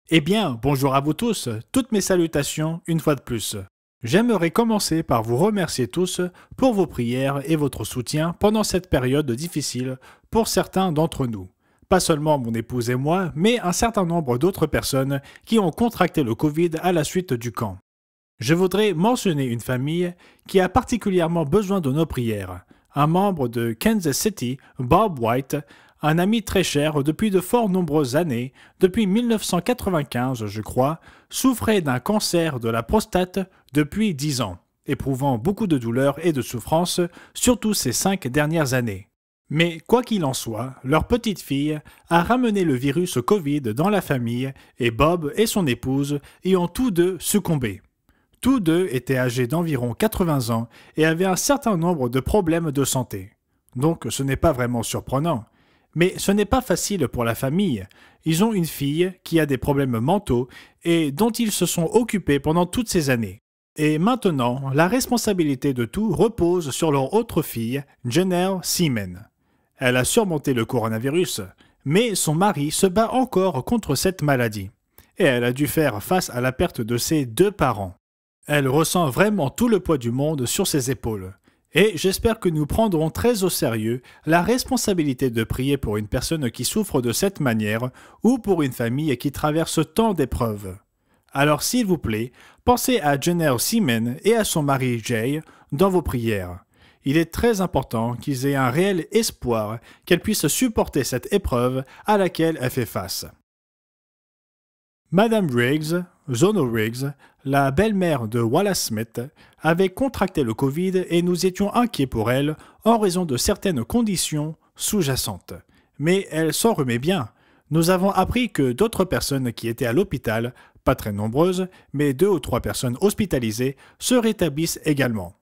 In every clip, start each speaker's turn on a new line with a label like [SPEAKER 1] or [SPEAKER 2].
[SPEAKER 1] Eh bien, bonjour à vous tous, toutes mes salutations une fois de plus. J'aimerais commencer par vous remercier tous pour vos prières et votre soutien pendant cette période difficile pour certains d'entre nous. Pas seulement mon épouse et moi, mais un certain nombre d'autres personnes qui ont contracté le Covid à la suite du camp. Je voudrais mentionner une famille qui a particulièrement besoin de nos prières. Un membre de Kansas City, Bob White, un ami très cher depuis de fort nombreuses années, depuis 1995 je crois, souffrait d'un cancer de la prostate depuis 10 ans, éprouvant beaucoup de douleurs et de souffrances, surtout ces 5 dernières années. Mais quoi qu'il en soit, leur petite fille a ramené le virus Covid dans la famille et Bob et son épouse y ont tous deux succombé. Tous deux étaient âgés d'environ 80 ans et avaient un certain nombre de problèmes de santé. Donc ce n'est pas vraiment surprenant. Mais ce n'est pas facile pour la famille. Ils ont une fille qui a des problèmes mentaux et dont ils se sont occupés pendant toutes ces années. Et maintenant, la responsabilité de tout repose sur leur autre fille, Jenelle Seaman. Elle a surmonté le coronavirus, mais son mari se bat encore contre cette maladie. Et elle a dû faire face à la perte de ses 2 parents. Elle ressent vraiment tout le poids du monde sur ses épaules. Et j'espère que nous prendrons très au sérieux la responsabilité de prier pour une personne qui souffre de cette manière ou pour une famille qui traverse tant d'épreuves. Alors s'il vous plaît, pensez à Jenelle Seaman et à son mari Jay dans vos prières. Il est très important qu'ils aient un réel espoir qu'elle puisse supporter cette épreuve à laquelle elle fait face. Madame Riggs, Zono Riggs, la belle-mère de Wallace Smith, avait contracté le Covid et nous étions inquiets pour elle en raison de certaines conditions sous-jacentes. Mais elle s'en remet bien. Nous avons appris que d'autres personnes qui étaient à l'hôpital, pas très nombreuses, mais 2 ou 3 personnes hospitalisées, se rétablissent également.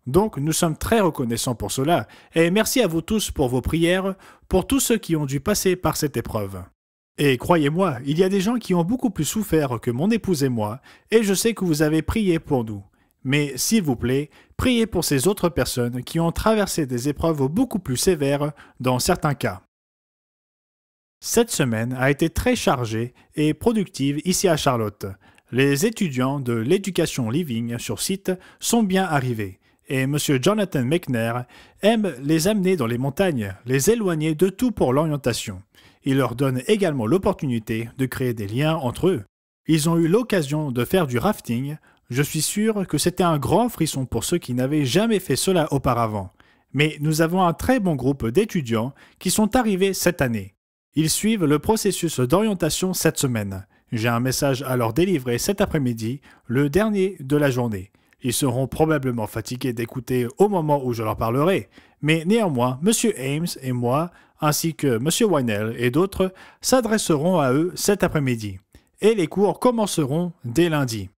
[SPEAKER 1] Donc nous sommes très reconnaissants pour cela et merci à vous tous pour vos prières, pour tous ceux qui ont dû passer par cette épreuve. Et croyez-moi, il y a des gens qui ont beaucoup plus souffert que mon épouse et moi, et je sais que vous avez prié pour nous. Mais s'il vous plaît, priez pour ces autres personnes qui ont traversé des épreuves beaucoup plus sévères dans certains cas. Cette semaine a été très chargée et productive ici à Charlotte. Les étudiants de l'éducation living sur site sont bien arrivés. Et M. Jonathan McNair aime les amener dans les montagnes, les éloigner de tout pour l'orientation. Il leur donne également l'opportunité de créer des liens entre eux. Ils ont eu l'occasion de faire du rafting. Je suis sûr que c'était un grand frisson pour ceux qui n'avaient jamais fait cela auparavant. Mais nous avons un très bon groupe d'étudiants qui sont arrivés cette année. Ils suivent le processus d'orientation cette semaine. J'ai un message à leur délivrer cet après-midi, le dernier de la journée. Ils seront probablement fatigués d'écouter au moment où je leur parlerai, mais néanmoins, M. Ames et moi, ainsi que M. Wynell et d'autres, s'adresseront à eux cet après-midi, et les cours commenceront dès lundi.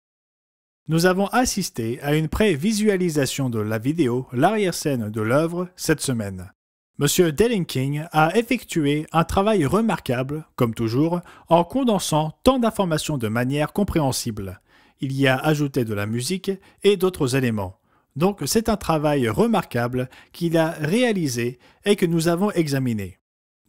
[SPEAKER 1] Nous avons assisté à une pré-visualisation de la vidéo, l'arrière-scène de l'œuvre, cette semaine. M. Dellinking a effectué un travail remarquable, comme toujours, en condensant tant d'informations de manière compréhensible. Il y a ajouté de la musique et d'autres éléments. Donc c'est un travail remarquable qu'il a réalisé et que nous avons examiné.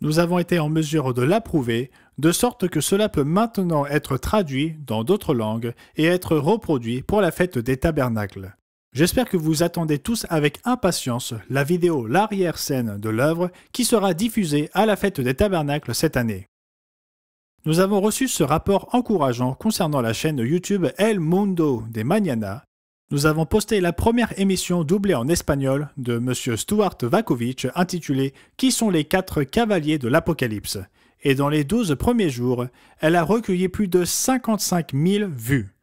[SPEAKER 1] Nous avons été en mesure de l'approuver, de sorte que cela peut maintenant être traduit dans d'autres langues et être reproduit pour la fête des tabernacles. J'espère que vous attendez tous avec impatience la vidéo l'arrière-scène de l'œuvre qui sera diffusée à la fête des tabernacles cette année. Nous avons reçu ce rapport encourageant concernant la chaîne YouTube El Mundo de Mañana. Nous avons posté la première émission doublée en espagnol de M. Stuart Vakovich intitulée « Qui sont les 4 cavaliers de l'Apocalypse ?» Et dans les 12 premiers jours, elle a recueilli plus de 55 000 vues.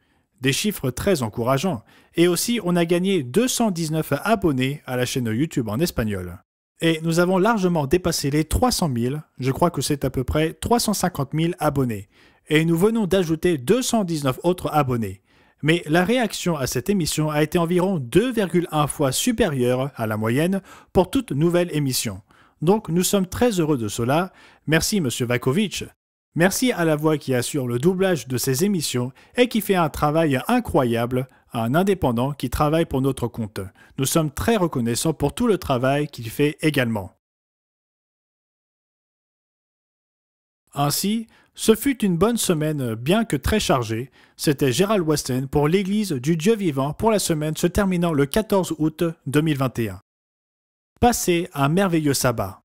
[SPEAKER 1] Des chiffres très encourageants. Et aussi, on a gagné 219 abonnés à la chaîne YouTube en espagnol. Et nous avons largement dépassé les 300 000, je crois que c'est à peu près 350 000 abonnés. Et nous venons d'ajouter 219 autres abonnés. Mais la réaction à cette émission a été environ 2,1 fois supérieure à la moyenne pour toute nouvelle émission. Donc nous sommes très heureux de cela. Merci M. Vakovich. Merci à la voix qui assure le doublage de ces émissions et qui fait un travail incroyable, à un indépendant qui travaille pour notre compte. Nous sommes très reconnaissants pour tout le travail qu'il fait également. Ainsi, ce fut une bonne semaine bien que très chargée. C'était Gérald Weston pour l'Église du Dieu vivant pour la semaine se terminant le 14 août 2021. Passez un merveilleux sabbat.